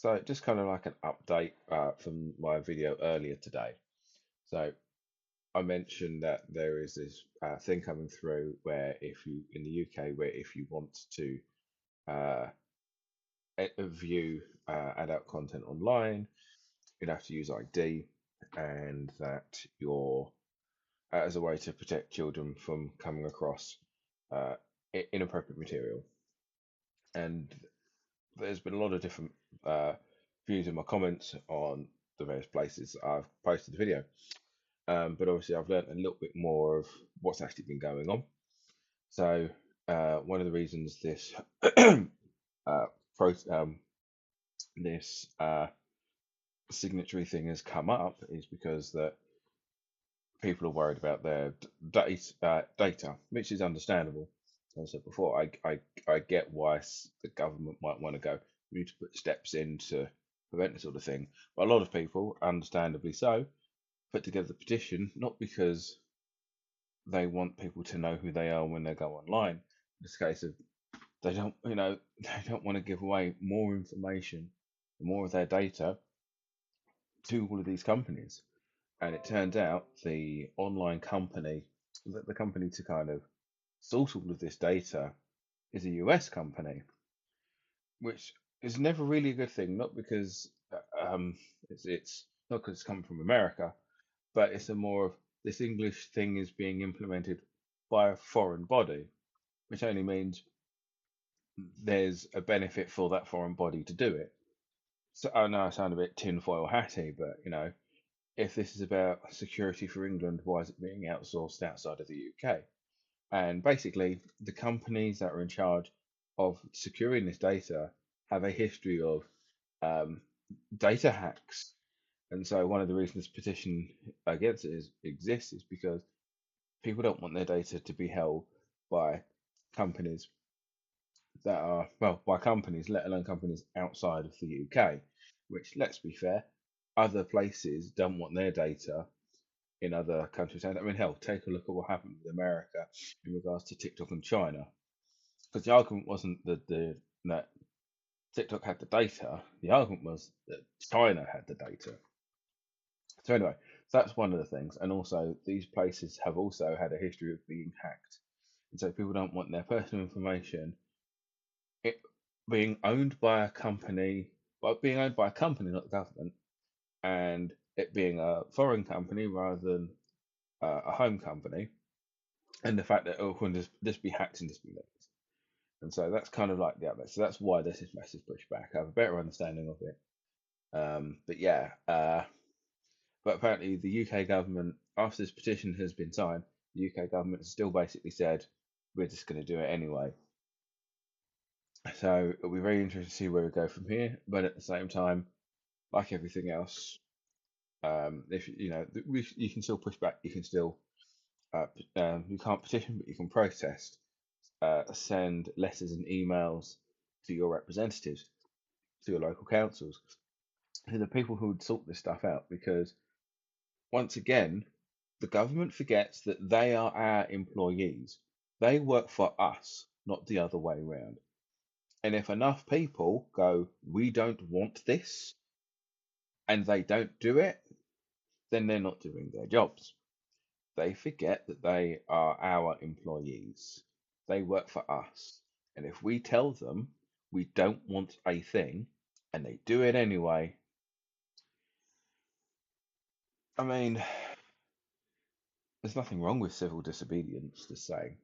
So just kind of like an update from my video earlier today. So I mentioned that there is this thing coming through where if you in the UK where if you want to uh, view adult content online, you'd have to use ID, and that you're as a way to protect children from coming across uh, inappropriate material. And there's been a lot of different uh, views in my comments on the various places I've posted the video. But obviously, I've learned a little bit more of what's actually been going on. So, one of the reasons this uh, pro, this signatory thing has come up is because that people are worried about their data, which is understandable. As I said before, I get why the government might want to go, we need to put steps in to prevent this sort of thing. But a lot of people, understandably so, put together the petition not because they want people to know who they are when they go online. It's a case of they don't, they don't want to give away more information, more of their data to all of these companies. And it turns out the online company, the company to kind of source all of this data is a US company, which is never really a good thing. Not because it's not because it's coming from America, but it's a more of this English thing is being implemented by a foreign body, which only means there's a benefit for that foreign body to do it. So I know I sound a bit tinfoil hatty, but if this is about security for England, why is it being outsourced outside of the UK? And basically, the companies that are in charge of securing this data have a history of um, data hacks. And so, one of the reasons this petition against it exists is because people don't want their data to be held by companies that are, well, by companies, let alone companies outside of the UK, which, let's be fair, other places don't want their data in other countries. And I mean, hell, take a look at what happened with America in regards to TikTok and China. Because the argument wasn't that TikTok had the data. The argument was that China had the data. So anyway, so that's one of the things. And also, these places have also had a history of being hacked, and so people don't want their personal information it being owned by a company, well, being owned by a company, not the government, and it being a foreign company rather than a home company, and the fact that oh, can just be hacked and just be leaked. And so that's kind of like the outlet. So that's why there's this massive pushback. I have a better understanding of it. But yeah, but apparently the UK government, after this petition has been signed, the UK government has still basically said we're just going to do it anyway. So it'll be very interesting to see where we go from here. But at the same time, like everything else, if you can still push back, you can still you can't petition, but you can protest, send letters and emails to your representatives, to your local councils, to the people who would sort this stuff out. Because once again, the government forgets that they are our employees. They work for us, not the other way around. And if enough people go, we don't want this, and they don't do it, then they're not doing their jobs. They forget that they are our employees. They work for us. And if we tell them we don't want a thing and they do it anyway, I mean, there's nothing wrong with civil disobedience, to say.